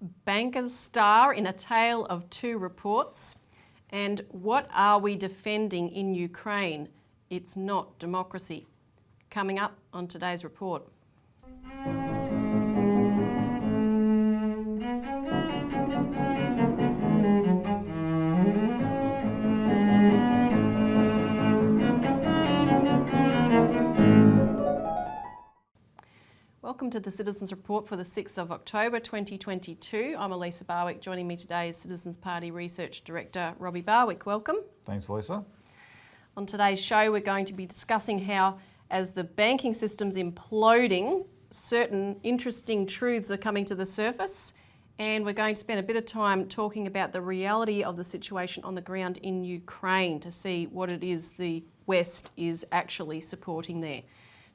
bankers star in a tale of two reports? And what are we defending in Ukraine? It's not democracy. Coming up on today's report. Welcome to the Citizens Report for the 6th of October 2022. I'm Elisa Barwick. Joining me today is Citizens Party Research Director Robbie Barwick. Welcome. Thanks, Elisa. On today's show, we're going to be discussing how, as the banking system's imploding, certain interesting truths are coming to the surface. And we're going to spend a bit of time talking about the reality of the situation on the ground in Ukraine to see what it is the West is actually supporting there.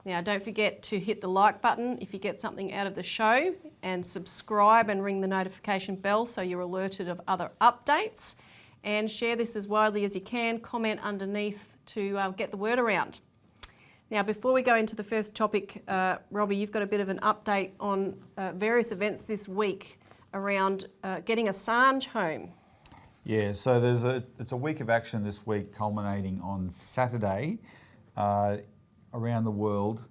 Now, don't forget to hit the like button if you get something out of the show, and subscribe and ring the notification bell so you're alerted of other updates, and share this as widely as you can. Comment underneath to get the word around. Now, before we go into the first topic, Robbie, you've got a bit of an update on various events this week around getting Assange home. Yeah, so it's a week of action this week, culminating on Saturday. Around the world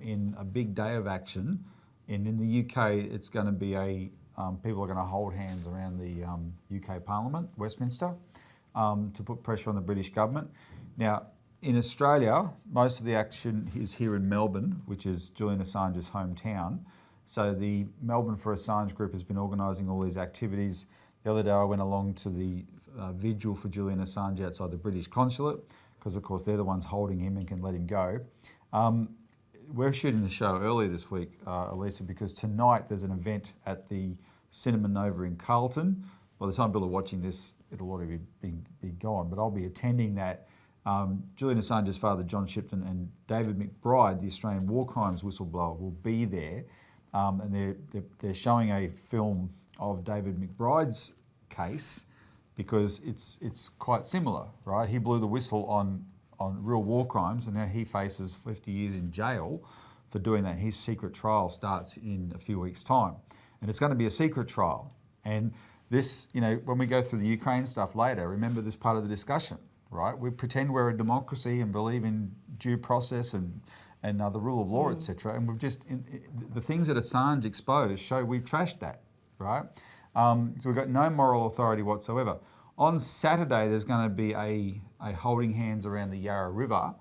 in a big day of action. And in the UK, it's going to be people are going to hold hands around the UK Parliament, Westminster, to put pressure on the British government. Now, in Australia, most of the action is here in Melbourne, which is Julian Assange's hometown. So the Melbourne for Assange group has been organising all these activities. The other day I went along to the vigil for Julian Assange outside the British consulate, because of course they're the ones holding him and can let him go. We're shooting the show earlier this week, Elisa, because tonight there's an event at the Cinema Nova in Carlton. By the time people are watching this, it'll already be gone, but I'll be attending that. Julian Assange's father, John Shipton, and David McBride, the Australian war crimes whistleblower, will be there, and they're showing a film of David McBride's case, because it's quite similar, right? He blew the whistle on real war crimes, and now he faces 50 years in jail for doing that. His secret trial starts in a few weeks' time, and it's going to be a secret trial. And this, when we go through the Ukraine stuff later, remember this part of the discussion, right? We pretend we're a democracy and believe in due process and the rule of law, etc. And we've just, the things that Assange exposed show we've trashed that, right? So we've got no moral authority whatsoever. On Saturday, there's going to be a holding hands around the Yarra River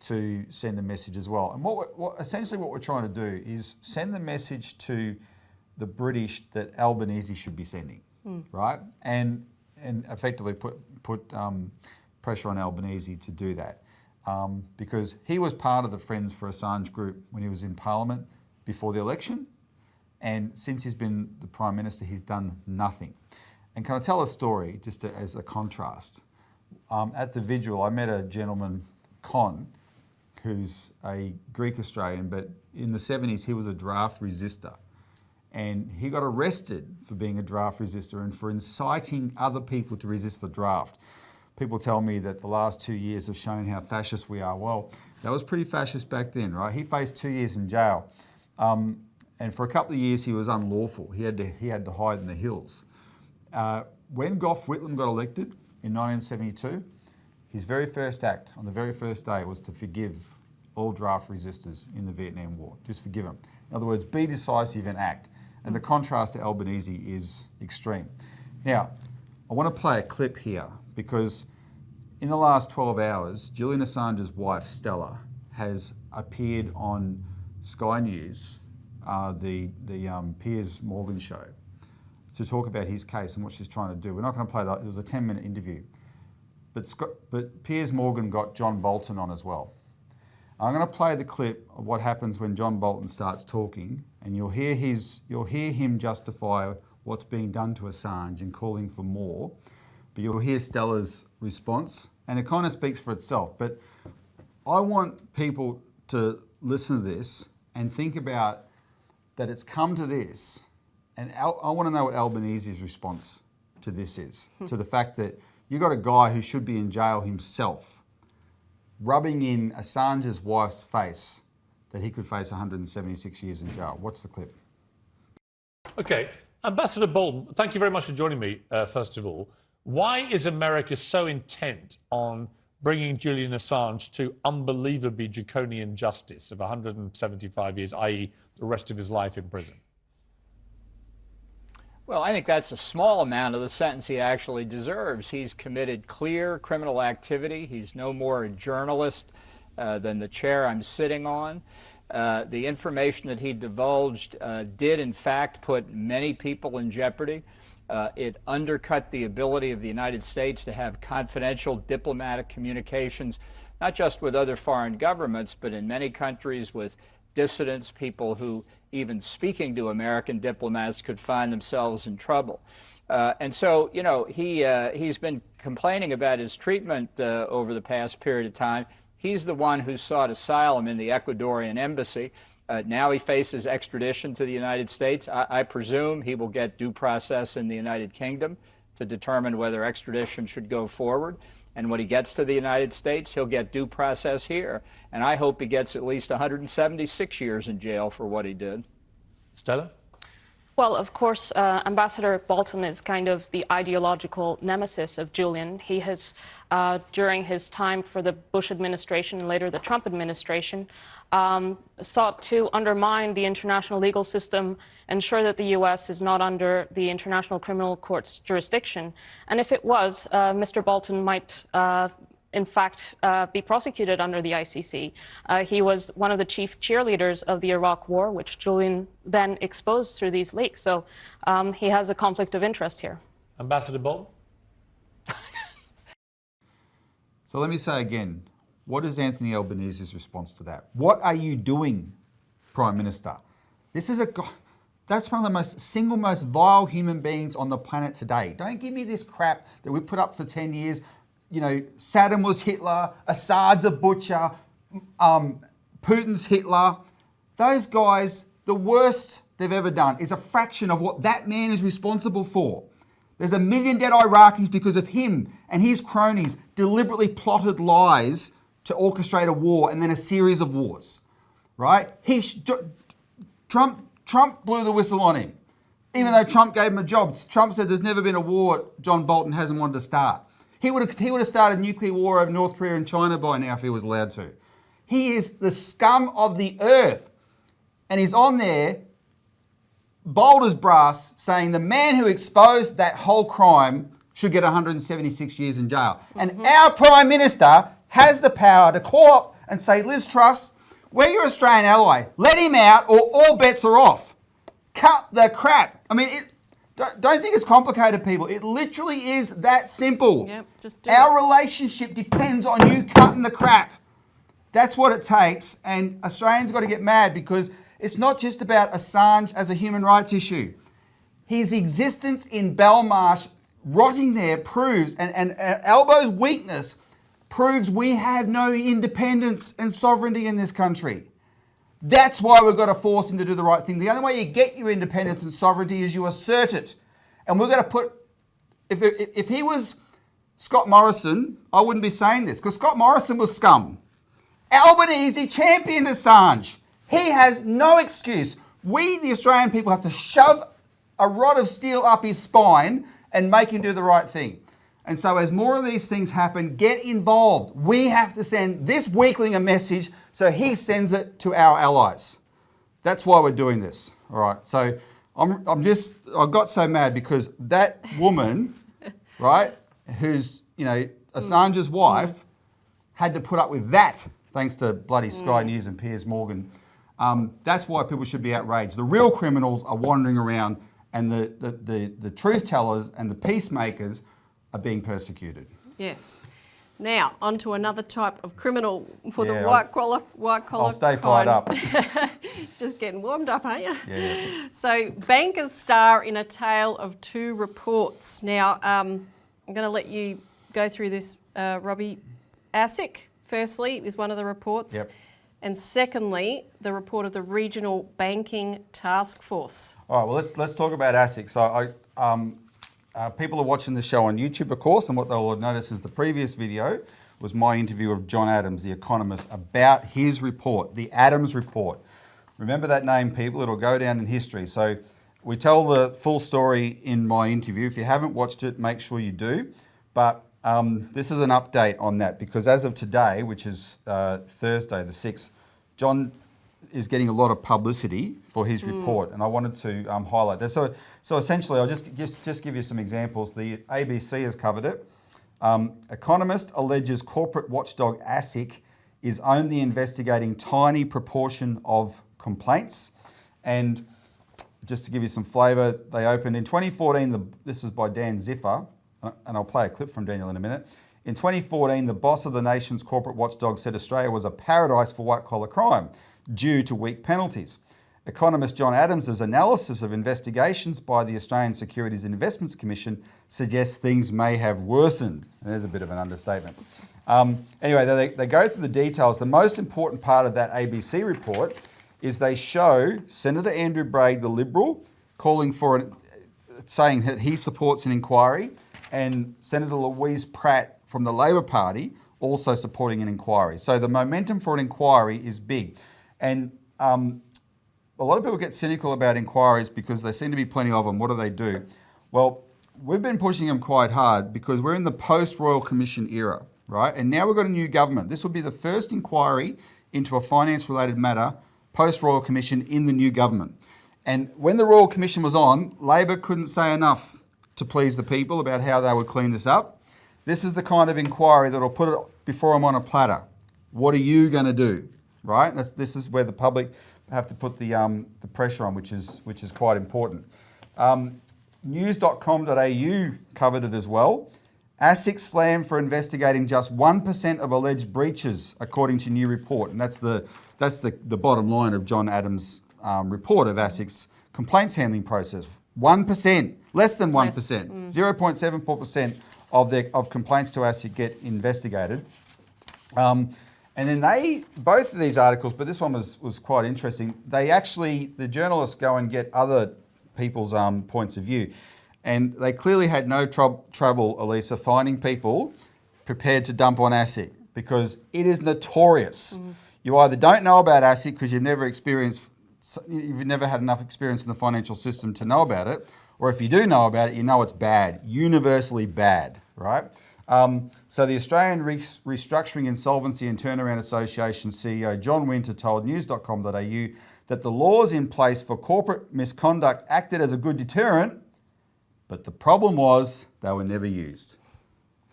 to send a message as well. And essentially what we're trying to do is send the message to the British that Albanese should be sending, right? And effectively put pressure on Albanese to do that, because he was part of the Friends for Assange group when he was in Parliament before the election. And since he's been the Prime Minister, he's done nothing. And can I tell a story, just as a contrast? At the vigil, I met a gentleman, Con, who's a Greek-Australian, but in the 70s, he was a draft resister. And he got arrested for being a draft resister and for inciting other people to resist the draft. People tell me that the last 2 years have shown how fascist we are. Well, that was pretty fascist back then, right? He faced 2 years in jail. And for a couple of years, he was unlawful. He had to hide in the hills. When Gough Whitlam got elected in 1972, his very first act on the very first day was to forgive all draft resistors in the Vietnam War. Just forgive them. In other words, be decisive and act. And the contrast to Albanese is extreme. Now, I want to play a clip here, because in the last 12 hours, Julian Assange's wife, Stella, has appeared on Sky News, the Piers Morgan show, to talk about his case and what she's trying to do. We're not going to play that. It was a 10-minute interview. But Piers Morgan got John Bolton on as well. I'm going to play the clip of what happens when John Bolton starts talking, and you'll hear him justify what's being done to Assange and calling for more. But you'll hear Stella's response, and it kind of speaks for itself. But I want people to listen to this and think about that it's come to this. And I want to know what Albanese's response to this is, to the fact that you got a guy who should be in jail himself, rubbing in Assange's wife's face that he could face 176 years in jail. Watch the clip. Okay, Ambassador Bolton, thank you very much for joining me, first of all. Why is America so intent on bringing Julian Assange to unbelievably draconian justice of 175 years, i.e. the rest of his life in prison? Well, I think that's a small amount of the sentence he actually deserves. He's committed clear criminal activity. He's no more a journalist than the chair I'm sitting on. The information that he divulged did, in fact, put many people in jeopardy. It undercut the ability of the United States to have confidential diplomatic communications, not just with other foreign governments, but in many countries with dissidents, people who, even speaking to American diplomats, could find themselves in trouble. And so, you know, he's been complaining about his treatment over the past period of time. He's the one who sought asylum in the Ecuadorian embassy. Now he faces extradition to the United States. I presume he will get due process in the United Kingdom to determine whether extradition should go forward. And when he gets to the United States, he'll get due process here. And I hope he gets at least 176 years in jail for what he did. Stella? Well, of course, Ambassador Bolton is kind of the ideological nemesis of Julian. He has, during his time for the Bush administration and later the Trump administration, sought to undermine the international legal system, ensure that the U.S. is not under the International Criminal Court's jurisdiction. And if it was, Mr. Bolton might, in fact, be prosecuted under the ICC. He was one of the chief cheerleaders of the Iraq War, which Julian then exposed through these leaks. So he has a conflict of interest here. Ambassador Bolton? So let me say again, what is Anthony Albanese's response to that? What are you doing, Prime Minister? That's one of the single most vile human beings on the planet today. Don't give me this crap that we put up for 10 years. You know, Saddam was Hitler, Assad's a butcher, Putin's Hitler. Those guys, the worst they've ever done is a fraction of what that man is responsible for. There's 1 million dead Iraqis because of him and his cronies deliberately plotted lies to orchestrate a war and then a series of wars, right? Trump blew the whistle on him. Even though Trump gave him a job, Trump said there's never been a war John Bolton hasn't wanted to start. He would have started a nuclear war over North Korea and China by now if he was allowed to. He is the scum of the earth. And he's on there, bold as brass, saying the man who exposed that whole crime should get 176 years in jail. And our Prime Minister has the power to call up and say, Liz Truss, we're your Australian ally. Let him out or all bets are off. Cut the crap. I mean, don't think it's complicated, people. It literally is that simple. Yep, just do Our relationship depends on you cutting the crap. That's what it takes. And Australians got to get mad because it's not just about Assange as a human rights issue. His existence in Belmarsh, rotting there, proves, and Albo's weakness proves we have no independence and sovereignty in this country. That's why we've got to force him to do the right thing. The only way you get your independence and sovereignty is you assert it. And we're going to put, if he was Scott Morrison, I wouldn't be saying this, because Scott Morrison was scum. Albanese championed Assange. He has no excuse. We, the Australian people, have to shove a rod of steel up his spine and make him do the right thing. And so as more of these things happen, get involved. We have to send this weakling a message so he sends it to our allies. That's why we're doing this. All right. So I got so mad because that woman, right, who's, you know, Assange's wife, had to put up with that, thanks to bloody Sky News and Piers Morgan. That's why people should be outraged. The real criminals are wandering around and the truth tellers and the peacemakers are being persecuted. Yes. Now, on to another type of criminal for the Yeah, white collar I'll stay fired up. Just getting warmed up, aren't you? Yeah. So, bankers star in a tale of two reports. Now, I'm going to let you go through this, Robbie. ASIC, firstly, is one of the reports. Yep. And secondly, the report of the Regional Banking Task Force. All right, well, let's talk about ASIC. So people are watching the show on YouTube, of course, and what they'll notice is the previous video was my interview of John Adams, the economist, about his report, the Adams Report. Remember that name, people. It'll go down in history. So we tell the full story in my interview. If you haven't watched it, make sure you do. But this is an update on that, because as of today, which is Thursday the 6th, John is getting a lot of publicity for his report, and I wanted to highlight that. So essentially, I'll just give you some examples. The ABC has covered it. Economist alleges corporate watchdog ASIC is only investigating tiny proportion of complaints. And just to give you some flavour, they opened in 2014, this is by Dan Ziffer, and I'll play a clip from Daniel in a minute. In 2014, the boss of the nation's corporate watchdog said Australia was a paradise for white-collar crime due to weak penalties. Economist John Adams' analysis of investigations by the Australian Securities and Investments Commission suggests things may have worsened. There's a bit of an understatement. Anyway, they go through the details. The most important part of that ABC report is they show Senator Andrew Bragg, the Liberal, saying that he supports an inquiry, and Senator Louise Pratt from the Labor Party also supporting an inquiry. So the momentum for an inquiry is big. And a lot of people get cynical about inquiries because there seem to be plenty of them. What do? Well, we've been pushing them quite hard because we're in the post-Royal Commission era, right? And now we've got a new government. This will be the first inquiry into a finance-related matter post-Royal Commission in the new government. And when the Royal Commission was on, Labor couldn't say enough to please the people about how they would clean this up. This is the kind of inquiry that will put it before them on a platter. What are you going to do, right? This is where the public have to put the pressure on, which is quite important. News.com.au covered it as well. ASIC slammed for investigating just 1% of alleged breaches, according to new report, and that's the bottom line of John Adams' report of ASIC's complaints handling process. 1%, less than 1%, 0.74% of complaints to ASIC get investigated. And then both of these articles, but this one was quite interesting, the journalists go and get other people's points of view. And they clearly had no trouble, Elisa, finding people prepared to dump on ASIC, because it is notorious. You either don't know about ASIC because you've never had enough experience in the financial system to know about it, or if you do know about it, you know it's bad, universally bad, right? So the Australian Restructuring, Insolvency and Turnaround Association CEO John Winter told news.com.au that the laws in place for corporate misconduct acted as a good deterrent, but the problem was they were never used.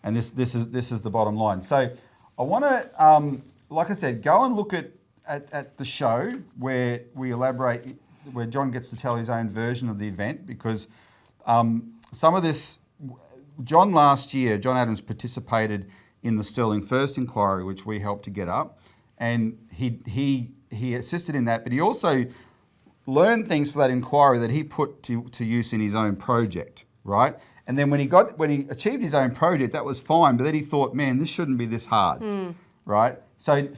And this is the bottom line. So I want to, like I said, go and look at the show where we elaborate, where John gets to tell his own version of the event, because some of this, John Adams participated in the Sterling First inquiry, which we helped to get up, and he assisted in that, but he also learned things for that inquiry that he put to use in his own project, right? And then when he achieved his own project, that was fine, but then he thought, man, this shouldn't be this hard, right? So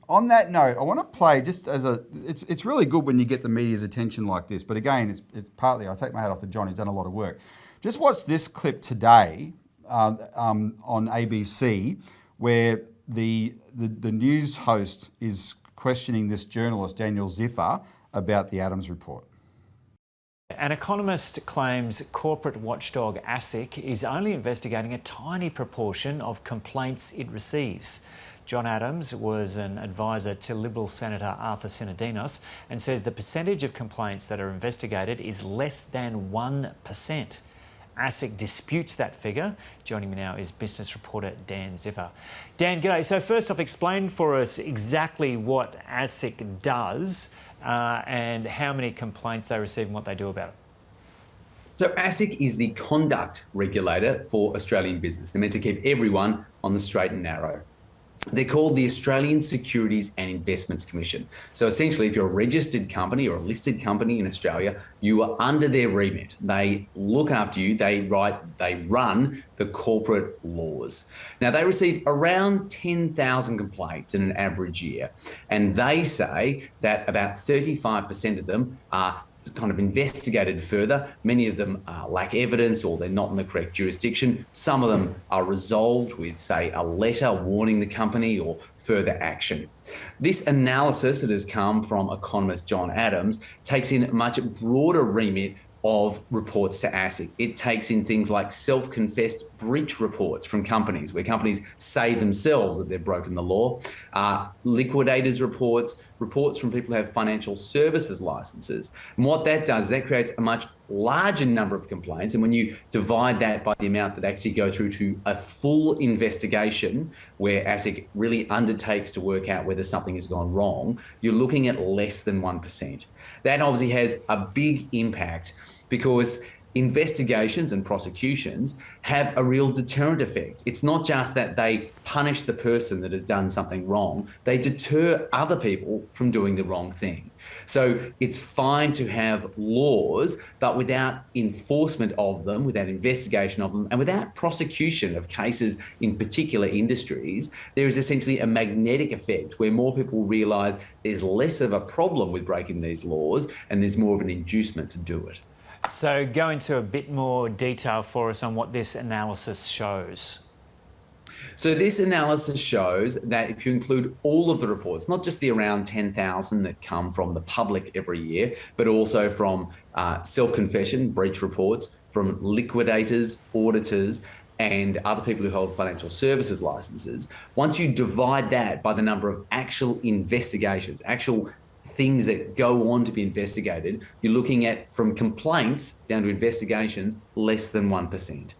on that note, I want to play just it's really good when you get the media's attention like this, but again, it's partly, I take my hat off to John, he's done a lot of work. Just watch this clip today on ABC, where the news host is questioning this journalist, Daniel Ziffer, about the Adams report. An economist claims corporate watchdog ASIC is only investigating a tiny proportion of complaints it receives. John Adams was an advisor to Liberal Senator Arthur Sinodinos and says the percentage of complaints that are investigated is less than 1%. ASIC disputes that figure. Joining me now is business reporter Dan Ziffer. Dan, g'day. So first off, explain for us exactly what ASIC does and how many complaints they receive and what they do about it. So ASIC is the conduct regulator for Australian business. They're meant to keep everyone on the straight and narrow. They're called the Australian Securities and Investments Commission. So essentially, if you're a registered company or a listed company in Australia, you are under their remit. They look after you, they run the corporate laws. Now, they receive around 10,000 complaints in an average year, and they say that about 35% of them are kind of investigated further. Many of them lack evidence or they're not in the correct jurisdiction. Some of them are resolved with, say, a letter warning the company or further action. This analysis that has come from economist John Adams takes in a much broader remit of reports to ASIC. It takes in things like self-confessed breach reports from companies, where companies say themselves that they've broken the law, liquidators reports, reports from people who have financial services licenses. And what that does, that creates a much larger number of complaints. And when you divide that by the amount that actually go through to a full investigation, where ASIC really undertakes to work out whether something has gone wrong, you're looking at less than 1%. That obviously has a big impact, because investigations and prosecutions have a real deterrent effect. It's not just that they punish the person that has done something wrong, they deter other people from doing the wrong thing. So it's fine to have laws, but without enforcement of them, without investigation of them, and without prosecution of cases in particular industries, there is essentially a magnetic effect where more people realise there's less of a problem with breaking these laws and there's more of an inducement to do it. So go into a bit more detail for us on what this analysis shows. So this analysis shows that if you include all of the reports, not just the around 10,000 that come from the public every year, but also from self-confession, breach reports, from liquidators, auditors, and other people who hold financial services licenses, once you divide that by the number of actual investigations, actual things that go on to be investigated, you're looking at, from complaints down to investigations, less than 1%.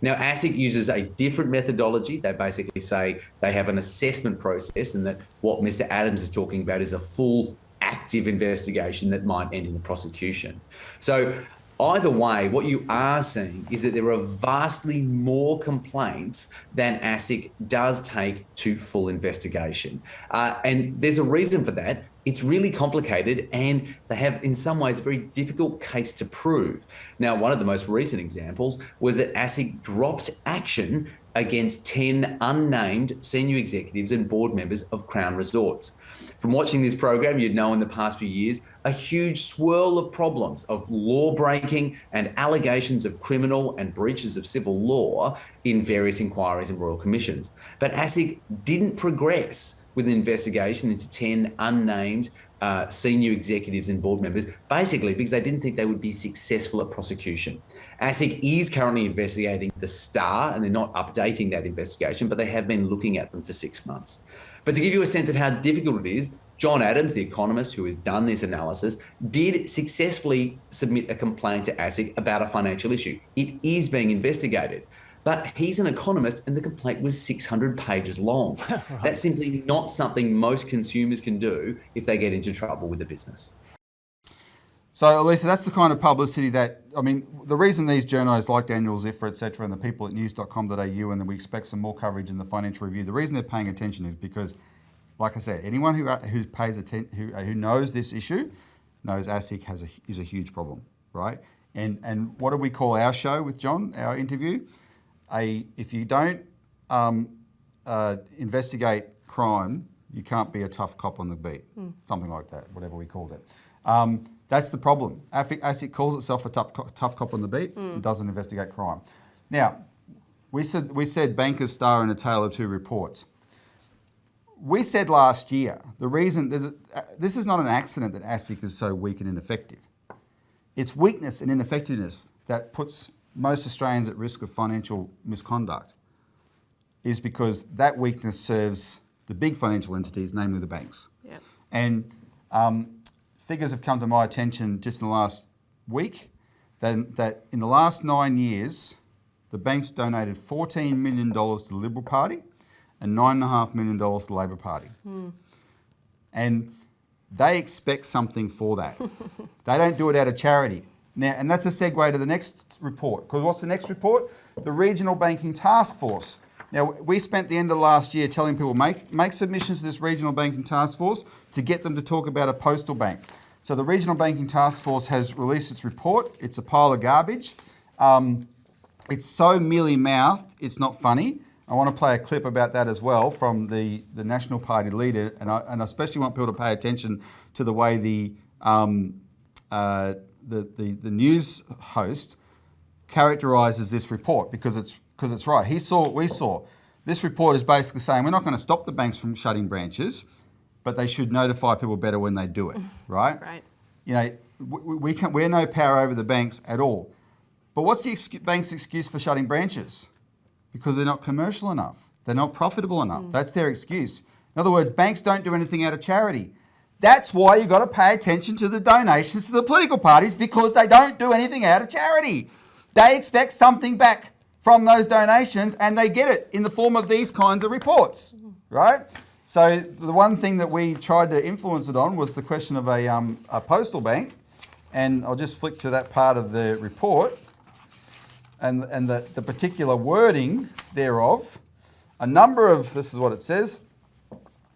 Now, ASIC uses a different methodology. They basically say they have an assessment process, and that what Mr. Adams is talking about is a full active investigation that might end in a prosecution. So either way, what you are seeing is that there are vastly more complaints than ASIC does take to full investigation. And there's a reason for that. It's really complicated, and they have, in some ways, a very difficult case to prove. Now, one of the most recent examples was that ASIC dropped action against 10 unnamed senior executives and board members of Crown Resorts. From watching this program, you'd know in the past few years, a huge swirl of problems of law breaking and allegations of criminal and breaches of civil law in various inquiries and royal commissions. But ASIC didn't progress with an investigation into 10 unnamed senior executives and board members, basically because they didn't think they would be successful at prosecution. ASIC is currently investigating the Star, and they're not updating that investigation, but they have been looking at them for 6 months. But to give you a sense of how difficult it is, John Adams, the economist who has done this analysis, did successfully submit a complaint to ASIC about a financial issue. It is being investigated. But he's an economist, and the complaint was 600 pages long. Right. That's simply not something most consumers can do if they get into trouble with the business. So, Elisa, that's the kind of publicity that, I mean, the reason these journos like Daniel Ziffer, et cetera, and the people at news.com.au, and then we expect some more coverage in the Financial Review, the reason they're paying attention is because, like I said, anyone who pays attention, who knows this issue, knows ASIC is a huge problem, right? And what do we call our show with John, our interview? If you don't investigate crime, you can't be a tough cop on the beat. Something like that, whatever we called it. That's the problem. ASIC calls itself a tough cop on the beat and doesn't investigate crime. Now, we said Bankers Star and A Tale of Two Reports. We said last year, the reason, this is not an accident that ASIC is so weak and ineffective. It's weakness and ineffectiveness that puts most Australians at risk of financial misconduct, is because that weakness serves the big financial entities, namely the banks. Yep. And figures have come to my attention just in the last week that in the last 9 years, the banks donated $14 million to the Liberal Party and $9.5 million to the Labor Party. And they expect something for that. They don't do it out of charity. Now, and that's a segue to the next report, because what's the next report? The Regional Banking Task Force. Now, we spent the end of last year telling people, make submissions to this Regional Banking Task Force to get them to talk about a postal bank. So the Regional Banking Task Force has released its report. It's a pile of garbage. It's so mealy-mouthed, it's not funny. I want to play a clip about that as well from the National Party leader, and I especially want people to pay attention to the way the news host characterises this report, because it's right. He saw what we saw. This report is basically saying we're not going to stop the banks from shutting branches, but they should notify people better when they do it, right? Right. You know, we're no power over the banks at all. But what's the bank's excuse for shutting branches? Because they're not commercial enough. They're not profitable enough. That's their excuse. In other words, banks don't do anything out of charity. That's why you've got to pay attention to the donations to the political parties, because they don't do anything out of charity. They expect something back from those donations, and they get it in the form of these kinds of reports, right? So the one thing that we tried to influence it on was the question of a postal bank, and I'll just flick to that part of the report, and the particular wording thereof. This is what it says,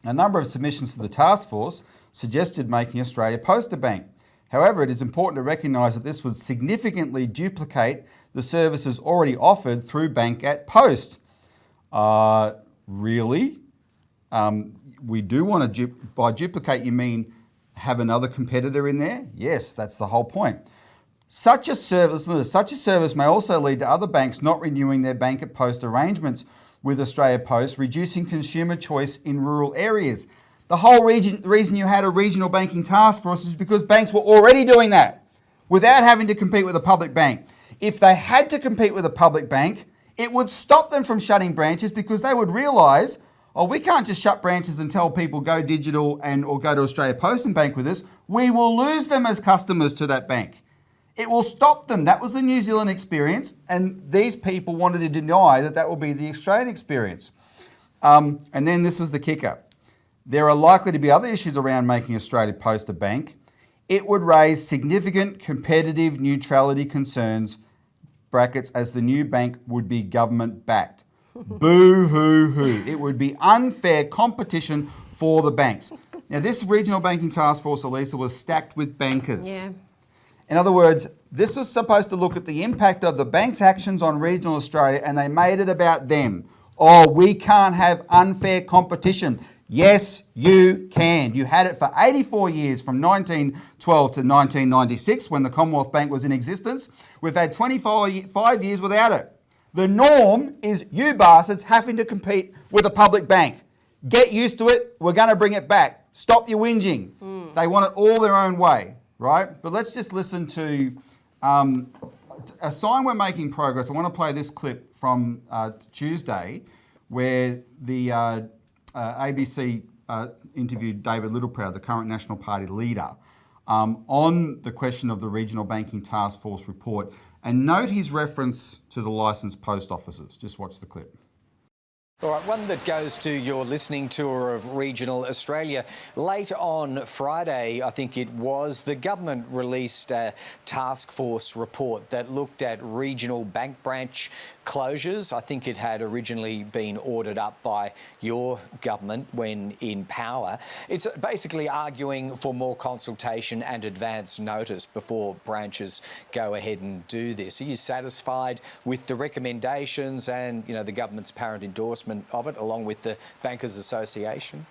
a number of submissions to the task force suggested making Australia Post a bank. However, it is important to recognise that this would significantly duplicate the services already offered through Bank at Post. Really? We do want to, by duplicate you mean have another competitor in there? Yes, that's the whole point. Such a service may also lead to other banks not renewing their Bank at Post arrangements with Australia Post, reducing consumer choice in rural areas. The whole reason you had a regional banking task force is because banks were already doing that without having to compete with a public bank. If they had to compete with a public bank, it would stop them from shutting branches, because they would realise, oh, we can't just shut branches and tell people go digital or go to Australia Post and bank with us. We will lose them as customers to that bank. It will stop them. That was the New Zealand experience, and these people wanted to deny that will be the Australian experience. And then this was the kicker. There are likely to be other issues around making Australia Post a bank. It would raise significant competitive neutrality concerns, brackets, as the new bank would be government-backed. Boo-hoo-hoo. It would be unfair competition for the banks. Now, this regional banking task force, Elisa, was stacked with bankers. Yeah. In other words, this was supposed to look at the impact of the bank's actions on regional Australia, and they made it about them. Oh, we can't have unfair competition. Yes, you can. You had it for 84 years, from 1912 to 1996, when the Commonwealth Bank was in existence. We've had 25 years without it. The norm is you bastards having to compete with a public bank. Get used to it. We're going to bring it back. Stop your whinging. They want it all their own way, right? But let's just listen to a sign we're making progress. I want to play this clip from Tuesday, where the ABC interviewed David Littleproud, the current National Party leader, on the question of the Regional Banking Task Force report. And note his reference to the licensed post offices. Just watch the clip. All right, one that goes to your listening tour of regional Australia. Late on Friday, I think it was, the government released a task force report that looked at regional bank branch closures. I think it had originally been ordered up by your government when in power. It's basically arguing for more consultation and advance notice before branches go ahead and do this. Are you satisfied with the recommendations and, you know, the government's apparent endorsement of it, along with the Bankers Association?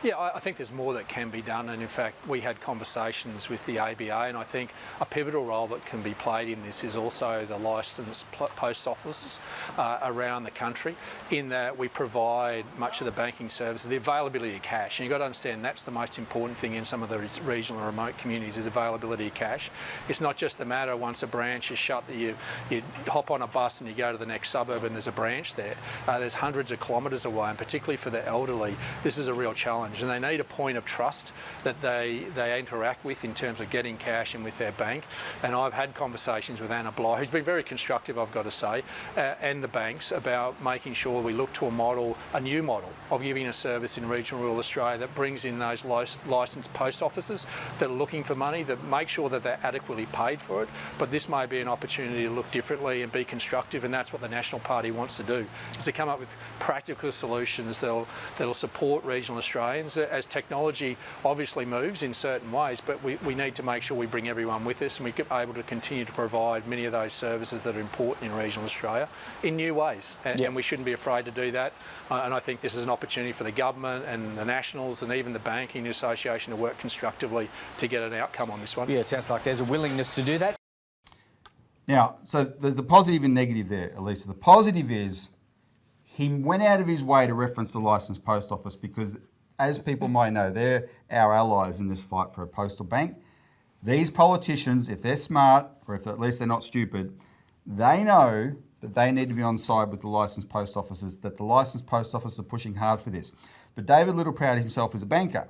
Yeah, I think there's more that can be done, and in fact we had conversations with the ABA, and I think a pivotal role that can be played in this is also the licensed post offices around the country, in that we provide much of the banking services, the availability of cash. And you've got to understand that's the most important thing in some of the regional and remote communities, is availability of cash. It's not just a matter once a branch is shut that you hop on a bus and you go to the next suburb and there's a branch there. There's hundreds of kilometres away, and particularly for the elderly, this is a real challenge. And they need a point of trust that they interact with in terms of getting cash and with their bank. And I've had conversations with Anna Bligh, who's been very constructive, I've got to say, and the banks, about making sure we look to a new model of giving a service in regional rural Australia that brings in those licensed post offices that are looking for money, that make sure that they're adequately paid for it. But this may be an opportunity to look differently and be constructive, and that's what the National Party wants to do, is to come up with practical solutions that'll support regional Australians as technology obviously moves in certain ways, but we need to make sure we bring everyone with us and we're able to continue to provide many of those services that are important in regional Australia in new ways. And we shouldn't be afraid to do that. And I think this is an opportunity for the government and the Nationals and even the Banking Association to work constructively to get an outcome on this one. Yeah, it sounds like there's a willingness to do that. Now, so there's the positive and negative there, Elisa. The positive is he went out of his way to reference the licensed post office because, as people might know, they're our allies in this fight for a postal bank. These politicians, if they're smart, or if at least they're not stupid, they know that they need to be on side with the licensed post offices, that the licensed post offices are pushing hard for this. But David Littleproud himself is a banker.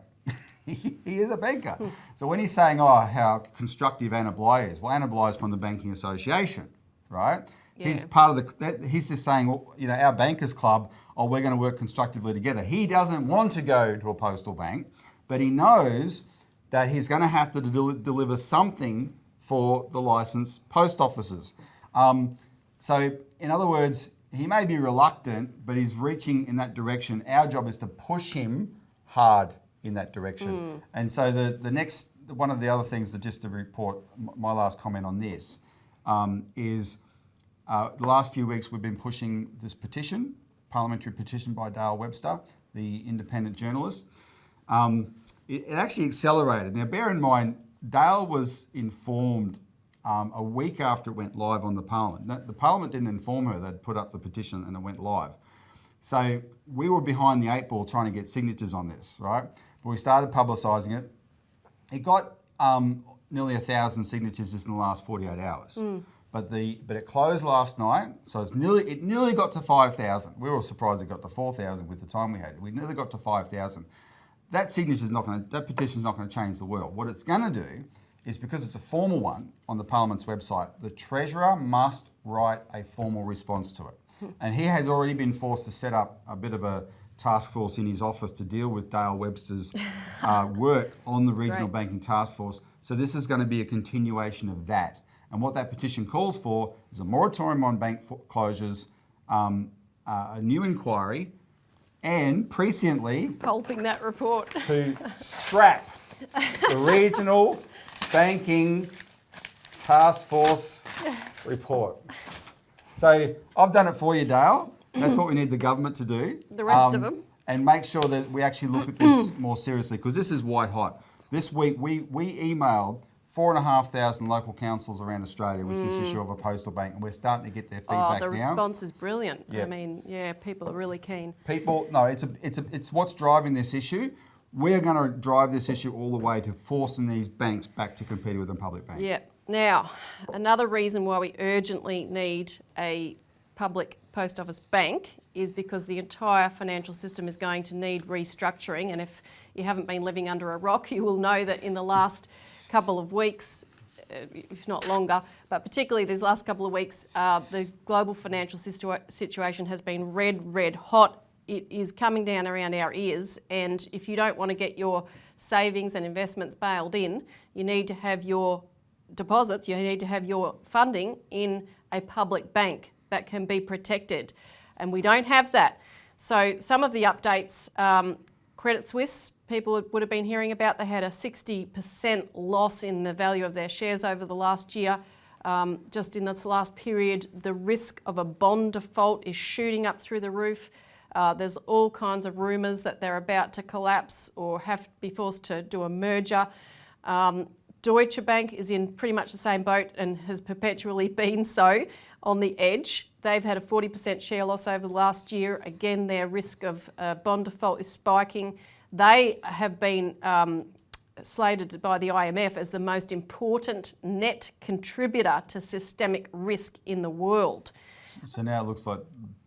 He is a banker. So when he's saying, oh, how constructive Anna Bligh is, well, Anna Bligh is from the Banking Association, right? Yeah. He's part of he's just saying, well, you know, our bankers club, oh, we're going to work constructively together. He doesn't want to go to a postal bank, but he knows that he's going to have to deliver something for the licensed post offices. So in other words, he may be reluctant, but he's reaching in that direction. Our job is to push him hard in that direction. And so the next, one of the other things that just to report, my last comment on this, is the last few weeks we've been pushing this petition, parliamentary petition by Dale Webster, the independent journalist. It actually accelerated. Now bear in mind, Dale was informed a week after it went live on the Parliament. The Parliament didn't inform her they'd put up the petition and it went live. So we were behind the 8 ball trying to get signatures on this, right? But we started publicising it. It got nearly 1,000 signatures just in the last 48 hours. But it closed last night, so it nearly got to 5,000. We were surprised it got to 4,000 with the time we had. We nearly got to 5,000. That petition's not going to change the world. What it's going to do is, because it's a formal one on the Parliament's website, the Treasurer must write a formal response to it. And he has already been forced to set up a bit of a task force in his office to deal with Dale Webster's work on the Regional Banking Task Force. So this is going to be a continuation of that. And what that petition calls for is a moratorium on bank closures, a new inquiry, and presciently Pulping that report. to scrap the Regional Banking Task Force report. So I've done it for you, Dale. That's what we need the government to do. The rest of them. And make sure that we actually look at this more seriously, because this is white hot. This week we emailed 4,500 local councils around Australia with this issue of a postal bank, and we're starting to get their feedback now. The response is brilliant. Yeah. I mean, yeah, people are really keen. It's what's driving this issue. We're going to drive this issue all the way to forcing these banks back to competing with a public bank. Yeah. Now, another reason why we urgently need a public post office bank is because the entire financial system is going to need restructuring. And if you haven't been living under a rock, you will know that in the last couple of weeks, if not longer, but particularly these last couple of weeks, the global financial situation has been red hot. It is coming down around our ears, and if you don't want to get your savings and investments bailed in, you need to have your deposits, you need to have your funding in a public bank that can be protected, and we don't have that. So some of the updates, Credit Suisse, people would have been hearing about, they had a 60% loss in the value of their shares over the last year. Just in this last period, the risk of a bond default is shooting up through the roof. There's all kinds of rumours that they're about to collapse or have to be forced to do a merger. Deutsche Bank is in pretty much the same boat and has perpetually been so, on the edge. They've had a 40% share loss over the last year. Again, their risk of bond default is spiking. They have been slated by the IMF as the most important net contributor to systemic risk in the world. So now it looks like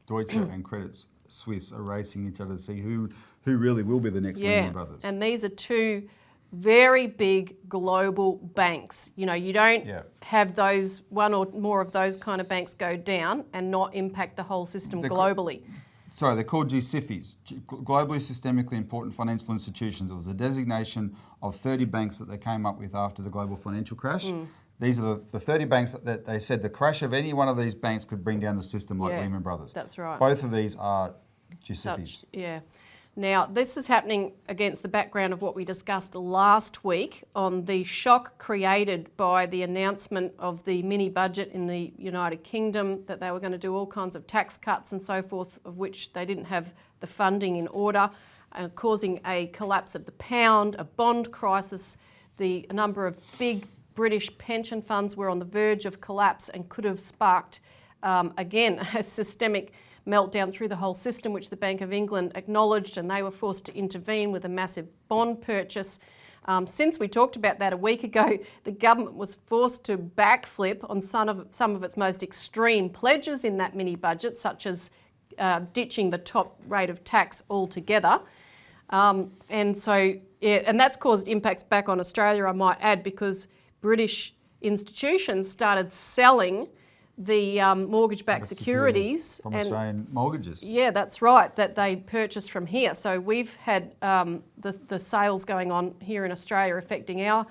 Deutsche and Credit Suisse are racing each other to see who really will be the next Lehman Brothers. And these are two very big global banks. You know, you don't have those, one or more of those kind of banks go down and not impact the whole system globally. They're called GSIFIs, Globally Systemically Important Financial Institutions. It was a designation of 30 banks that they came up with after the global financial crash. These are the 30 banks that they said the crash of any one of these banks could bring down the system like Lehman Brothers. That's right. Both of these are GSIFIs. Now, this is happening against the background of what we discussed last week on the shock created by the announcement of the mini budget in the United Kingdom, that they were going to do all kinds of tax cuts and so forth, of which they didn't have the funding in order, causing a collapse of the pound, a bond crisis. A number of big British pension funds were on the verge of collapse and could have sparked, again, a systemic meltdown through the whole system, which the Bank of England acknowledged, and they were forced to intervene with a massive bond purchase. Since we talked about that a week ago, the government was forced to backflip on some of its most extreme pledges in that mini budget, such as ditching the top rate of tax altogether. And that's caused impacts back on Australia, I might add, because British institutions started selling the mortgage-backed securities from Australian mortgages. Yeah, that's right, that they purchased from here. So we've had the sales going on here in Australia affecting our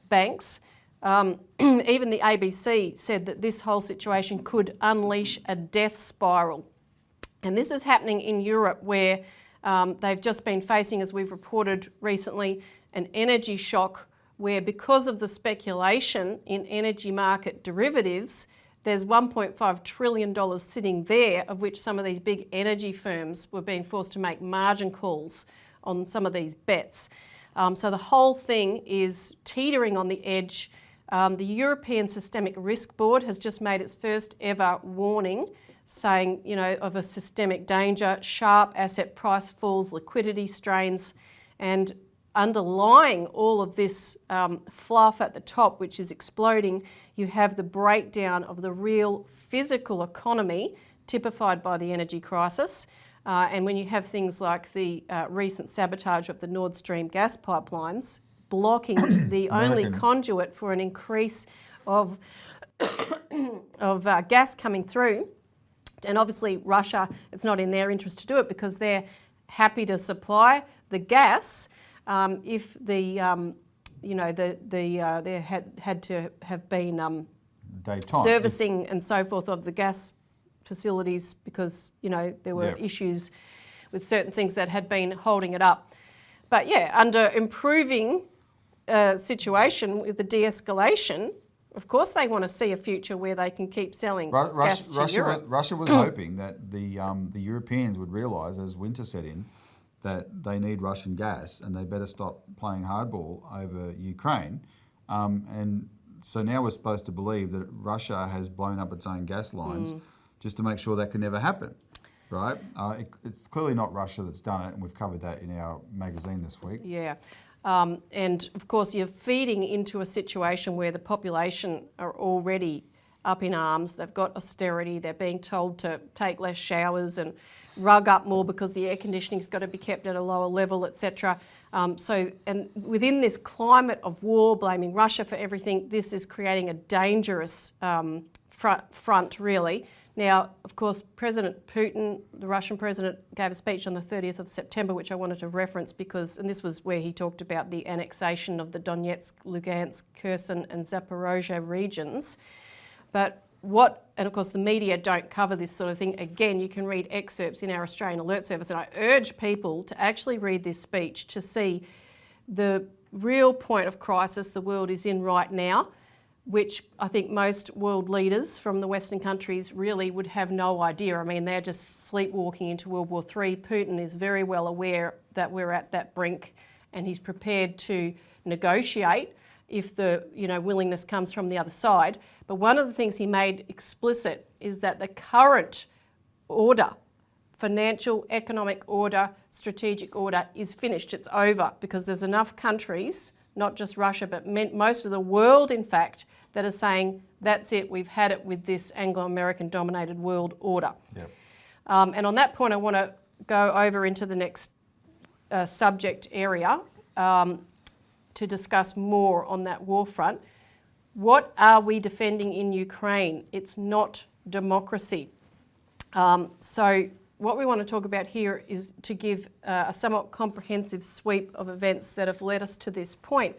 banks. Even the ABC said that this whole situation could unleash a death spiral. And this is happening in Europe, where they've just been facing, as we've reported recently, an energy shock where, because of the speculation in energy market derivatives, there's $1.5 trillion sitting there, of which some of these big energy firms were being forced to make margin calls on some of these bets. So the whole thing is teetering on the edge. The European Systemic Risk Board has just made its first ever warning, saying, of a systemic danger, sharp asset price falls, liquidity strains, and underlying all of this fluff at the top, which is exploding, you have the breakdown of the real physical economy typified by the energy crisis. And when you have things like the recent sabotage of the Nord Stream gas pipelines, blocking the only conduit for an increase of gas coming through. And obviously Russia, it's not in their interest to do it, because they're happy to supply the gas if they had to have been servicing and so forth of the gas facilities, because there were issues with certain things that had been holding it up. But yeah, under improving situation with the de-escalation, of course they want to see a future where they can keep selling gas to Europe. Russia was hoping that the Europeans would realise, as winter set in, that they need Russian gas and they better stop playing hardball over Ukraine. And so now we're supposed to believe that Russia has blown up its own gas lines just to make sure that can never happen, right? It's clearly not Russia that's done it, and we've covered that in our magazine this week. Yeah. And of course you're feeding into a situation where the population are already up in arms. They've got austerity, they're being told to take less showers and rug up more because the air conditioning's got to be kept at a lower level, etc. And within this climate of war, blaming Russia for everything, this is creating a dangerous front, really. Now, of course, President Putin, the Russian president, gave a speech on the 30th of September, which I wanted to reference because, and this was where he talked about the annexation of the Donetsk, Lugansk, Kherson and Zaporozhye regions. And of course the media don't cover this sort of thing. Again, you can read excerpts in our Australian Alert Service, and I urge people to actually read this speech to see the real point of crisis the world is in right now, which I think most world leaders from the Western countries really would have no idea. I mean, they're just sleepwalking into World War III. Putin is very well aware that we're at that brink, and he's prepared to negotiate if the willingness comes from the other side. But one of the things he made explicit is that the current order, financial, economic order, strategic order, is finished. It's over, because there's enough countries, not just Russia, but most of the world, in fact, that are saying, that's it, we've had it with this Anglo-American dominated world order. Yep. And on that point, I want to go over into the next subject area to discuss more on that war front. What are we defending in Ukraine? It's not democracy. So what we want to talk about here is to give a somewhat comprehensive sweep of events that have led us to this point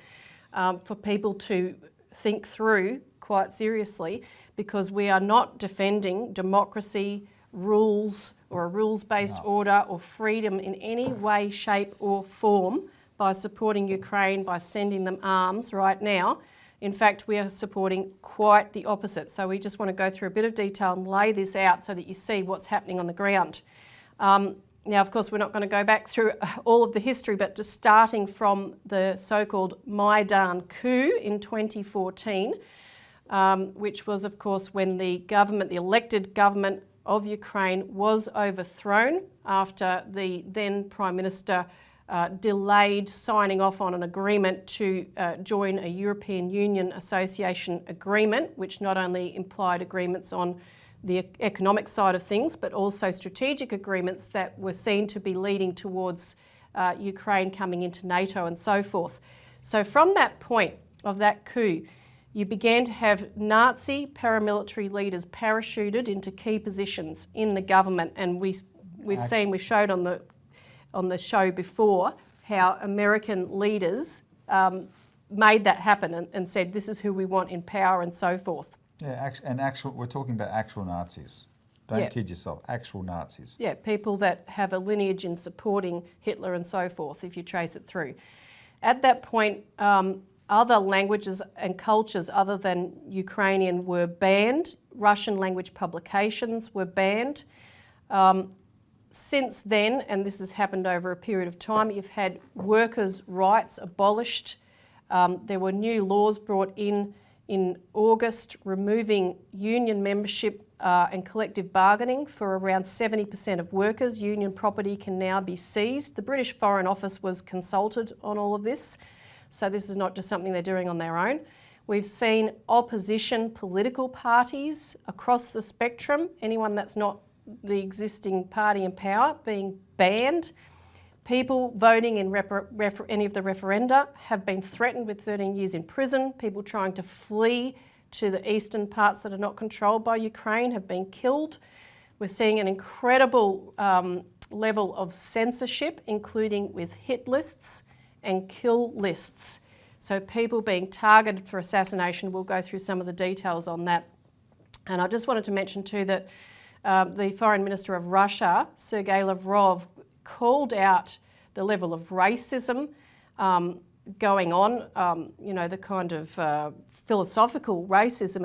for people to think through quite seriously, because we are not defending democracy, rules, or a rules-based order or freedom in any way, shape or form by supporting Ukraine, by sending them arms right now. In fact, we are supporting quite the opposite. So we just want to go through a bit of detail and lay this out so that you see what's happening on the ground. Now, of course, we're not going to go back through all of the history, but just starting from the so-called Maidan coup in 2014, which was, of course, when the elected government of Ukraine was overthrown after the then Prime Minister delayed signing off on an agreement to join a European Union Association agreement, which not only implied agreements on the economic side of things, but also strategic agreements that were seen to be leading towards Ukraine coming into NATO and so forth. So from that point of that coup, you began to have Nazi paramilitary leaders parachuted into key positions in the government, and we've showed on the show before how American leaders made that happen and said, this is who we want in power and so forth. Yeah, we're talking about actual Nazis. Don't kid yourself, actual Nazis. Yeah, people that have a lineage in supporting Hitler and so forth, if you trace it through. At that point, other languages and cultures other than Ukrainian were banned. Russian language publications were banned. Since then, and this has happened over a period of time, you've had workers' rights abolished. There were new laws brought in August removing union membership and collective bargaining for around 70% of workers. Union property can now be seized. The British Foreign Office was consulted on all of this, so this is not just something they're doing on their own. We've seen opposition political parties across the spectrum, anyone that's not the existing party in power, being banned. People voting in any of the referenda have been threatened with 13 years in prison. People trying to flee to the eastern parts that are not controlled by Ukraine have been killed. We're seeing an incredible level of censorship, including with hit lists and kill lists. So people being targeted for assassination. We'll go through some of the details on that. And I just wanted to mention too that the Foreign Minister of Russia, Sergei Lavrov, called out the level of racism going on, the kind of philosophical racism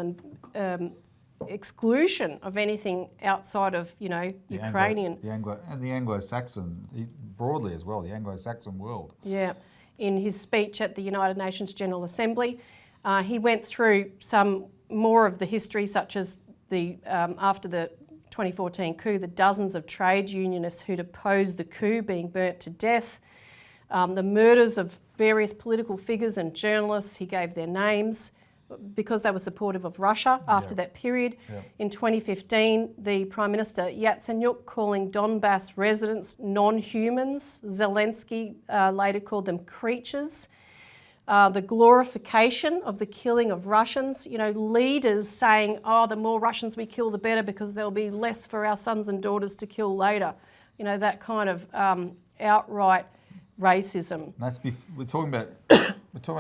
and exclusion of anything outside of, Ukrainian. The Anglo-Saxon, broadly as well, the Anglo-Saxon world. Yeah. In his speech at the United Nations General Assembly, he went through some more of the history, such as after the 2014 coup, the dozens of trade unionists who'd opposed the coup being burnt to death, the murders of various political figures and journalists. He gave their names because they were supportive of Russia after that period. In 2015, the Prime Minister Yatsenyuk calling Donbass residents non-humans. Zelensky later called them creatures. The glorification of the killing of Russians, leaders saying, the more Russians we kill, the better, because there'll be less for our sons and daughters to kill later. That kind of outright racism. We're talking about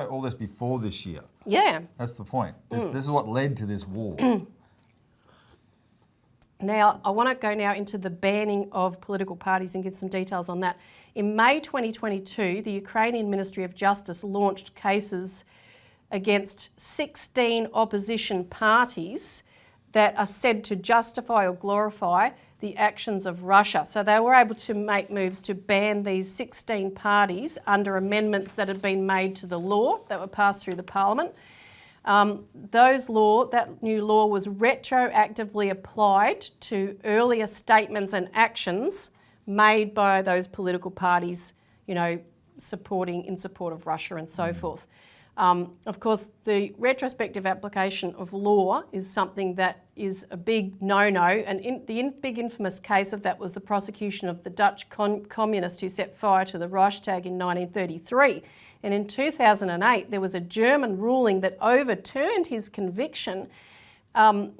all this before this year. Yeah. That's the point. This is what led to this war. Now, I want to go now into the banning of political parties and give some details on that. In May 2022, the Ukrainian Ministry of Justice launched cases against 16 opposition parties that are said to justify or glorify the actions of Russia. So they were able to make moves to ban these 16 parties under amendments that had been made to the law that were passed through the Parliament. That new law was retroactively applied to earlier statements and actions made by those political parties, in support of Russia and so forth. Of course, the retrospective application of law is something that is a big no-no, and the big infamous case of that was the prosecution of the Dutch communist who set fire to the Reichstag in 1933. And in 2008, there was a German ruling that overturned his conviction.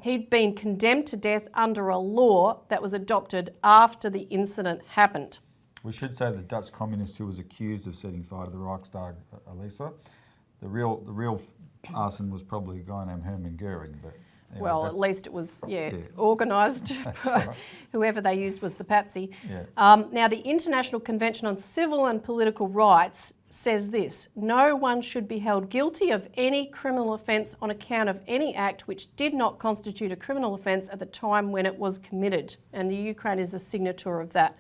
He'd been condemned to death under a law that was adopted after the incident happened. We should say the Dutch communist who was accused of setting fire to the Reichstag, Elisa. The real arson was probably a guy named Hermann Goering. But anyway, well, at least it was, organised. Right. Whoever they used was the patsy. Yeah. Now, the International Convention on Civil and Political Rights says this: no one should be held guilty of any criminal offence on account of any act which did not constitute a criminal offence at the time when it was committed. And the Ukraine is a signatory of that.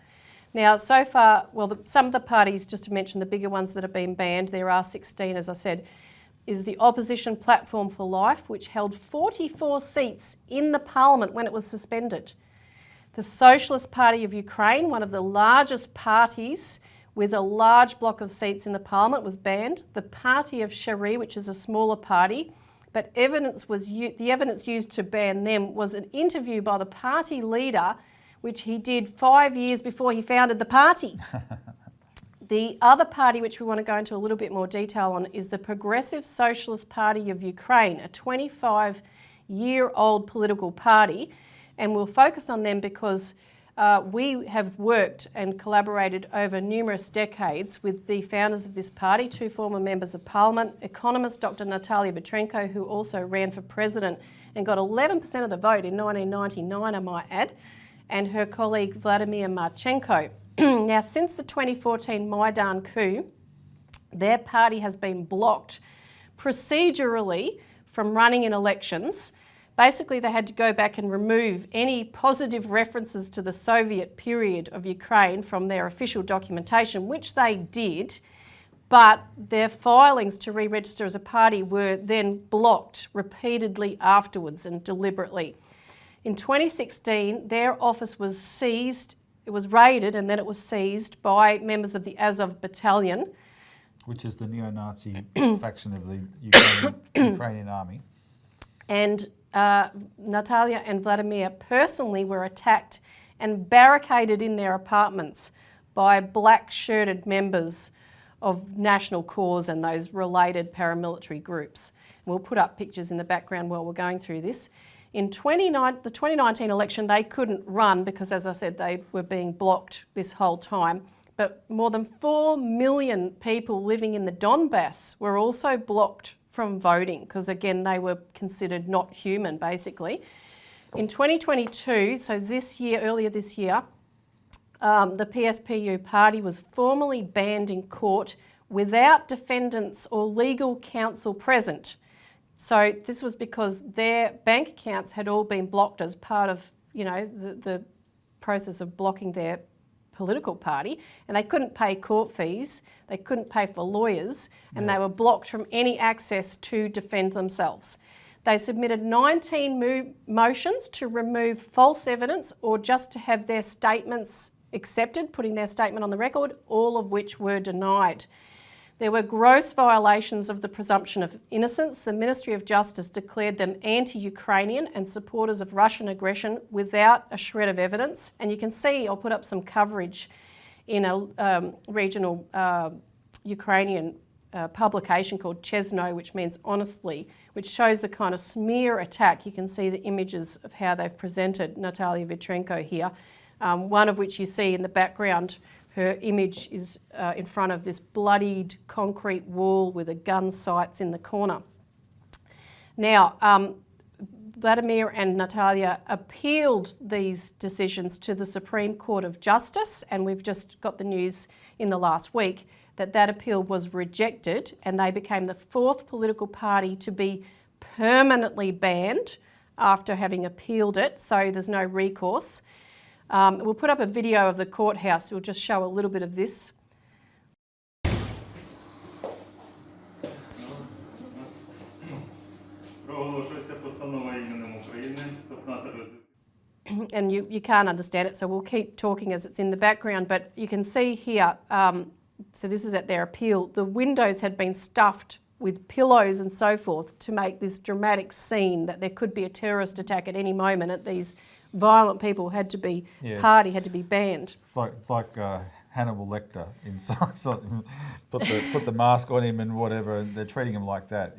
Now, so far, some of the parties, just to mention the bigger ones that have been banned, there are 16, as I said, is the Opposition Platform for Life, which held 44 seats in the Parliament when it was suspended. The Socialist Party of Ukraine, one of the largest parties, with a large block of seats in the parliament was banned. The party of Shari, which is a smaller party, but the evidence used to ban them was an interview by the party leader, which he did 5 years before he founded the party. The other party, which we want to go into a little bit more detail on, is the Progressive Socialist Party of Ukraine, a 25-year-old political party. And we'll focus on them because we have worked and collaborated over numerous decades with the founders of this party, 2 former members of parliament, economist Dr. Natalia Petrenko, who also ran for president and got 11% of the vote in 1999, I might add, and her colleague Vladimir Marchenko. Now, since the 2014 Maidan coup, their party has been blocked procedurally from running in elections. Basically, they had to go back and remove any positive references to the Soviet period of Ukraine from their official documentation, which they did, but their filings to re-register as a party were then blocked repeatedly afterwards and deliberately. In 2016, their office was seized. It was raided and then it was seized by members of the Azov Battalion. Which is the neo-Nazi faction of the Ukrainian army. And Natalia and Vladimir personally were attacked and barricaded in their apartments by black-shirted members of National Cause and those related paramilitary groups. We'll put up pictures in the background while we're going through this. In the 2019 election, they couldn't run because, as I said, they were being blocked this whole time. But more than 4 million people living in the Donbass were also blocked from voting because, again, they were considered not human, basically. In 2022, so earlier this year, the PSPU party was formally banned in court without defendants or legal counsel present. So this was because their bank accounts had all been blocked as part of, the process of blocking their political party, and they couldn't pay court fees, they couldn't pay for lawyers, and they were blocked from any access to defend themselves. They submitted 19 motions to remove false evidence or just to have their statements accepted, putting their statement on the record, all of which were denied. There were gross violations of the presumption of innocence. The Ministry of Justice declared them anti-Ukrainian and supporters of Russian aggression without a shred of evidence. And you can see, I'll put up some coverage in a regional Ukrainian publication called Chesno, which means honestly, which shows the kind of smear attack. You can see the images of how they've presented Natalia Petrenko here, one of which you see in the background. Her image is in front of this bloodied concrete wall with a gun sights in the corner. Now, Vladimir and Natalia appealed these decisions to the Supreme Court of Justice, and we've just got the news in the last week that appeal was rejected, and they became the 4th political party to be permanently banned after having appealed it, so there's no recourse. We'll put up a video of the courthouse. We'll just show a little bit of this. And you can't understand it, so we'll keep talking as it's in the background, but you can see here, so this is at their appeal, the windows had been stuffed with pillows and so forth to make this dramatic scene that there could be a terrorist attack at any moment. At these violent people had to be had to be banned. It's like Hannibal Lecter in put the mask on him and whatever, and they're treating him like that.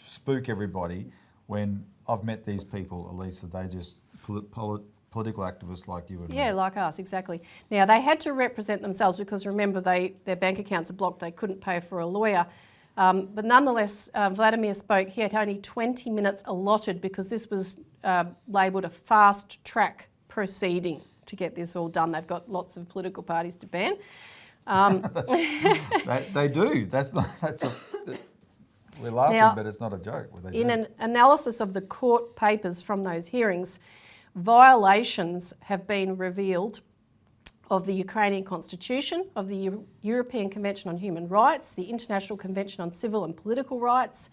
Spook everybody. When I've met these people, Elisa, they just political activists like you and me. Yeah, like us, exactly. Now they had to represent themselves because remember their bank accounts are blocked. They couldn't pay for a lawyer. But nonetheless, Vladimir spoke. He had only 20 minutes allotted because this was labelled a fast-track proceeding to get this all done. They've got lots of political parties to ban. They do. We're laughing, now, but it's not a joke. In an analysis of the court papers from those hearings, violations have been revealed of the Ukrainian Constitution, of the European Convention on Human Rights, the International Convention on Civil and Political Rights,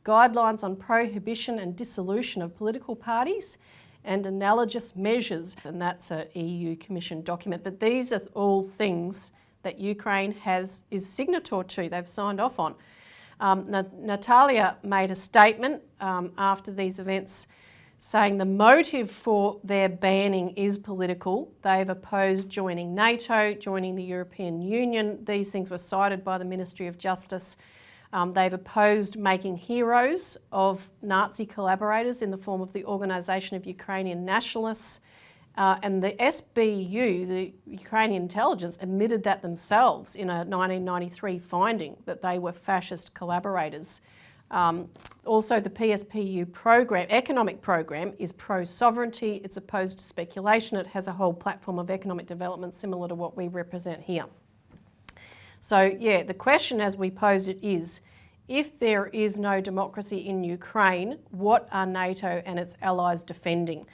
guidelines on prohibition and dissolution of political parties, and analogous measures. And that's an EU Commission document. But these are all things that Ukraine is signator to. They've signed off on. Natalia made a statement after these events saying the motive for their banning is political. They've opposed joining NATO, joining the European Union. These things were cited by the Ministry of Justice. They've opposed making heroes of Nazi collaborators in the form of the Organisation of Ukrainian Nationalists. And the SBU, the Ukrainian intelligence, admitted that themselves in a 1993 finding that they were fascist collaborators. Also, the PSPU program, economic program, is pro-sovereignty. It's opposed to speculation. It has a whole platform of economic development similar to what we represent here. So, yeah, the question as we posed it is, if there is no democracy in Ukraine, what are NATO and its allies defending?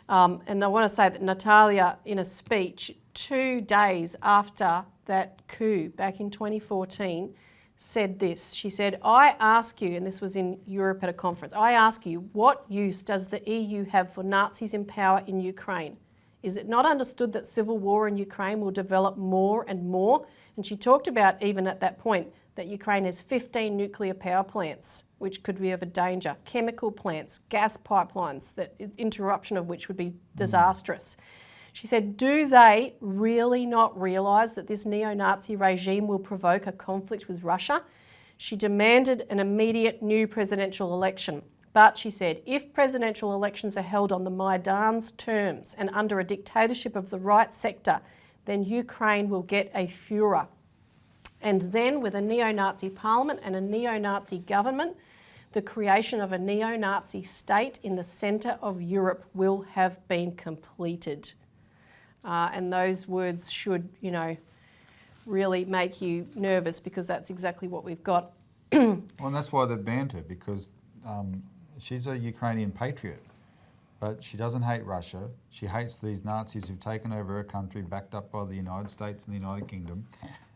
And I want to say that Natalia, in a speech 2 days after that coup back in 2014, said this. She said, I ask you, and this was in Europe at a conference, I ask you, what use does the EU have for Nazis in power in Ukraine? Is it not understood that civil war in Ukraine will develop more and more? And she talked about, even at that point, that Ukraine has 15 nuclear power plants, which could be of a danger, chemical plants, gas pipelines, that interruption of which would be disastrous. She said, do they really not realise that this neo-Nazi regime will provoke a conflict with Russia? She demanded an immediate new presidential election. But she said, if presidential elections are held on the Maidan's terms and under a dictatorship of the right sector, then Ukraine will get a Führer. And then with a neo-Nazi parliament and a neo-Nazi government, the creation of a neo-Nazi state in the centre of Europe will have been completed. And those words should, really make you nervous, because that's exactly what we've got. Well, and that's why they've banned her, because she's a Ukrainian patriot, but she doesn't hate Russia. She hates these Nazis who've taken over her country, backed up by the United States and the United Kingdom.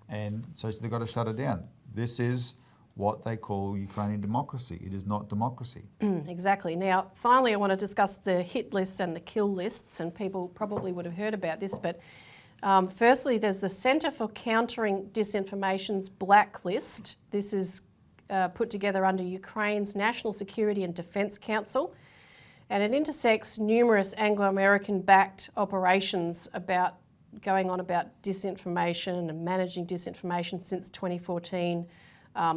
And so they've got to shut her down. This is what they call Ukrainian democracy. It is not democracy. Exactly. Now, finally, I want to discuss the hit lists and the kill lists, and people probably would have heard about this, but firstly, there's the Centre for Countering Disinformation's blacklist. This is put together under Ukraine's National Security and Defence Council, and it intersects numerous Anglo-American-backed operations going on about disinformation and managing disinformation since 2014,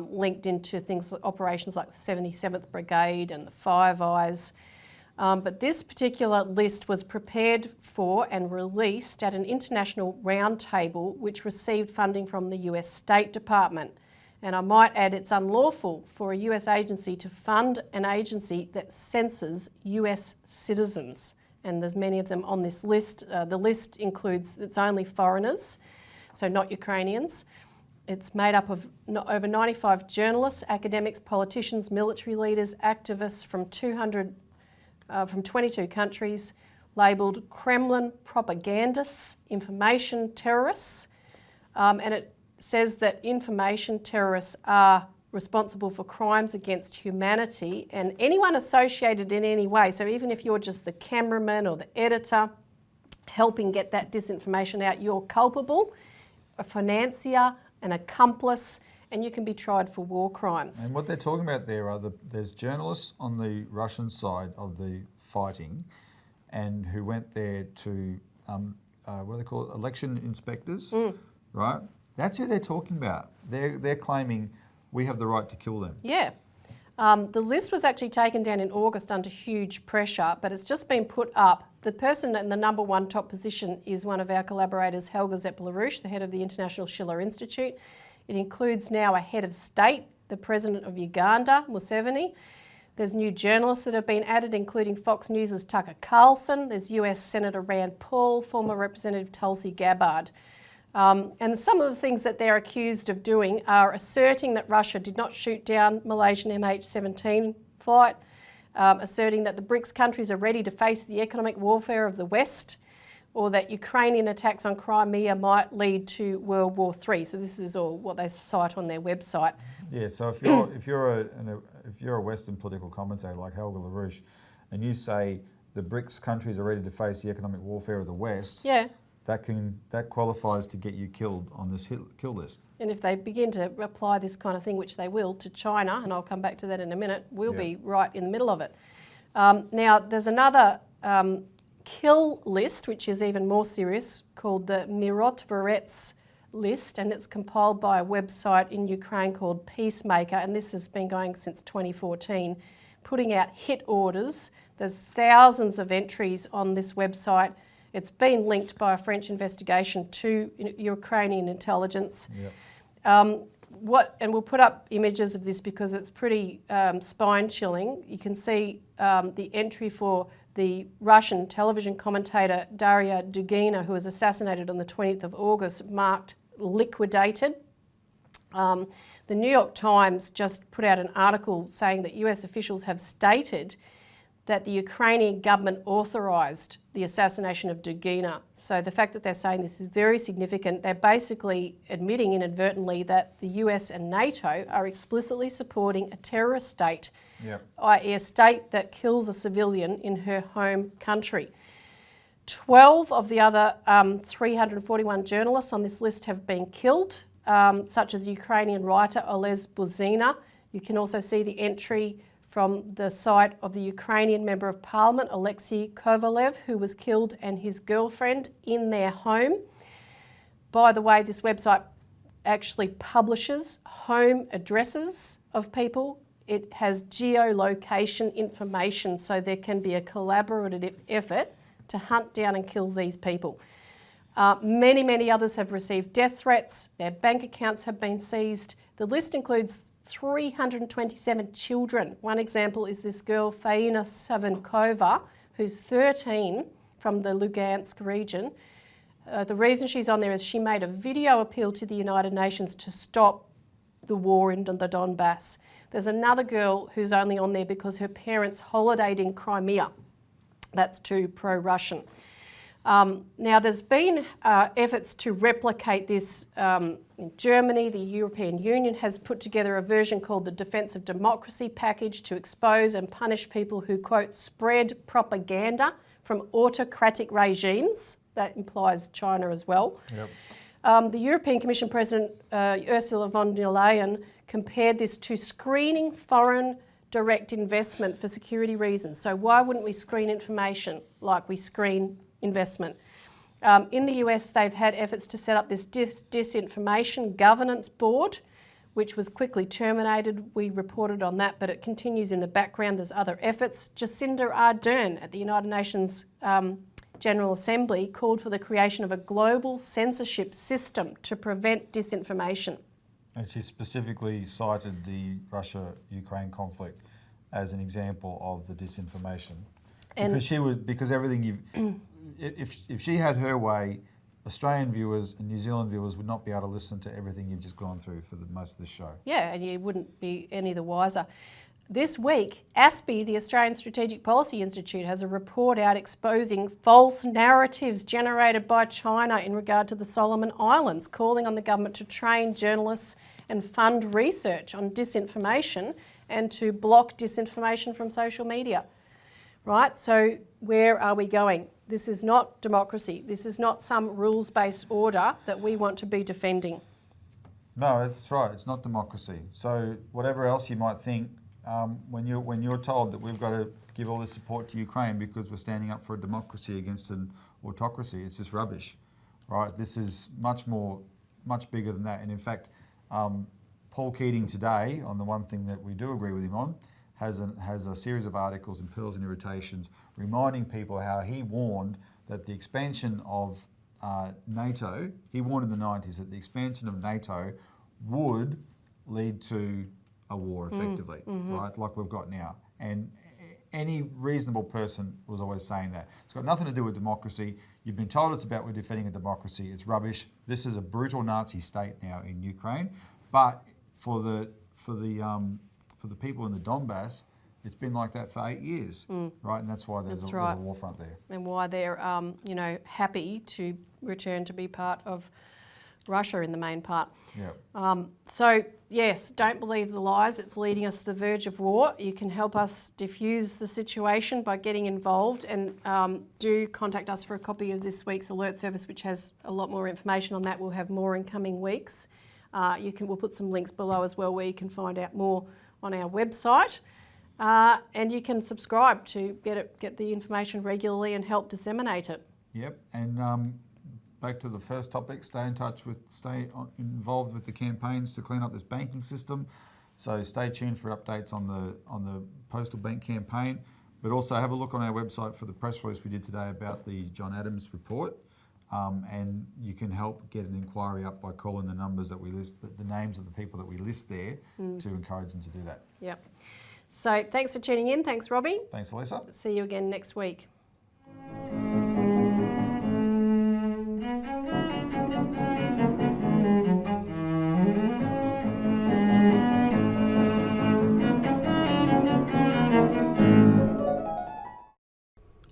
linked into operations like the 77th Brigade and the Five Eyes. But this particular list was prepared for and released at an international roundtable which received funding from the US State Department. And I might add, it's unlawful for a US agency to fund an agency that censors US citizens. And there's many of them on this list. The list includes, it's only foreigners, so not Ukrainians. It's made up of over 95 journalists, academics, politicians, military leaders, activists from 22 countries, labelled Kremlin propagandists, information terrorists, and it says that information terrorists are responsible for crimes against humanity, and anyone associated in any way, so even if you're just the cameraman or the editor helping get that disinformation out, you're culpable, a financier, an accomplice, and you can be tried for war crimes. And what they're talking about there are there's journalists on the Russian side of the fighting, and who went there to, what do they call it, election inspectors, right? That's who they're talking about. They're claiming we have the right to kill them. Yeah. The list was actually taken down in August under huge pressure, but it's just been put up. The person in the number one top position is one of our collaborators, Helga Zepp-LaRouche, the head of the International Schiller Institute. It includes now a head of state, the president of Uganda, Museveni. There's new journalists that have been added, including Fox News' Tucker Carlson. There's US Senator Rand Paul, former Representative Tulsi Gabbard. And some of the things that they're accused of doing are asserting that Russia did not shoot down Malaysian MH17 flight, asserting that the BRICS countries are ready to face the economic warfare of the West, or that Ukrainian attacks on Crimea might lead to World War III. So this is all what they cite on their website. Yeah. So if you're a Western political commentator like Helga LaRouche, and you say the BRICS countries are ready to face the economic warfare of the West, Yeah. that qualifies to get you killed on this kill list. And if they begin to apply this kind of thing, which they will, to China, and I'll come back to that in a minute, we'll be right in the middle of it. Now, there's another kill list, which is even more serious, called the Mirotvorets list, and it's compiled by a website in Ukraine called Peacemaker, and this has been going since 2014, putting out hit orders. There's thousands of entries on this website. It's been linked by a French investigation to Ukrainian intelligence. Yep. And we'll put up images of this because it's pretty spine-chilling. You can see the entry for the Russian television commentator Daria Dugina, who was assassinated on the 20th of August, marked liquidated. The New York Times just put out an article saying that US officials have stated that the Ukrainian government authorised the assassination of Dugina. So the fact that they're saying this is very significant. They're basically admitting inadvertently that the US and NATO are explicitly supporting a terrorist state, i.e. a state that kills a civilian in her home country. 12 of the other 341 journalists on this list have been killed, such as Ukrainian writer Olez Buzina. You can also see the entry from the site of the Ukrainian Member of Parliament, Alexei Kovalev, who was killed, and his girlfriend in their home. By the way, this website actually publishes home addresses of people. It has geolocation information, so there can be a collaborative effort to hunt down and kill these people. Many others have received death threats. Their bank accounts have been seized. The list includes 327 children. One example is this girl, Faina Savinkova, who's 13, from the Lugansk region. The reason she's on there is she made a video appeal to the United Nations to stop the war in the Donbass. There's another girl who's only on there because her parents holidayed in Crimea. That's too pro-Russian. Now, there's been efforts to replicate this in Germany. The European Union has put together a version called the Defence of Democracy package to expose and punish people who, quote, spread propaganda from autocratic regimes. That implies China as well. Yep. The European Commission President Ursula von der Leyen compared this to screening foreign direct investment for security reasons. So why wouldn't we screen information like we screen investment? In the US, they've had efforts to set up this disinformation governance board, which was quickly terminated. We reported on that, but it continues in the background. There's other efforts. Jacinda Ardern at the United Nations General Assembly called for the creation of a global censorship system to prevent disinformation. And she specifically cited the Russia-Ukraine conflict as an example of the disinformation. Because everything you've... If she had her way, Australian viewers and New Zealand viewers would not be able to listen to everything you've just gone through for most of this show. Yeah, and you wouldn't be any the wiser. This week, ASPI, the Australian Strategic Policy Institute, has a report out exposing false narratives generated by China in regard to the Solomon Islands, calling on the government to train journalists and fund research on disinformation and to block disinformation from social media. Right, so where are we going? This is not democracy. This is not some rules-based order that we want to be defending. No, that's right. It's not democracy. So whatever else you might think, when you're told that we've got to give all this support to Ukraine because we're standing up for a democracy against an autocracy, it's just rubbish, right? This is much bigger than that. And in fact, Paul Keating today, on the one thing that we do agree with him on, has a series of articles in Pearls and Irritations reminding people how he warned that the expansion of NATO, he warned in the 90s that the expansion of NATO would lead to a war effectively, right, like we've got now. And any reasonable person was always saying that. It's got nothing to do with democracy. You've been told it's about we're defending a democracy. It's rubbish. This is a brutal Nazi state now in Ukraine. But for the people in the Donbass, it's been like that for 8 years, right? And that's why there's a war front there. And why they're, happy to return to be part of Russia in the main part. Yeah. So, yes, don't believe the lies. It's leading us to the verge of war. You can help us diffuse the situation by getting involved, and do contact us for a copy of this week's alert service, which has a lot more information on that. We'll have more in coming weeks. We'll put some links below as well where you can find out more on our website. And you can subscribe to get the information regularly and help disseminate it. Yep, and back to the first topic, stay involved with the campaigns to clean up this banking system. So stay tuned for updates on the postal bank campaign, but also have a look on our website for the press release we did today about the John Adams report. And you can help get an inquiry up by calling the numbers that we list, the names of the people that we list there, to encourage them to do that. Yep. So thanks for tuning in. Thanks, Robbie. Thanks, Elisa. See you again next week.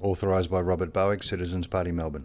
Authorised by Robert Barwick, Citizens Party, Melbourne.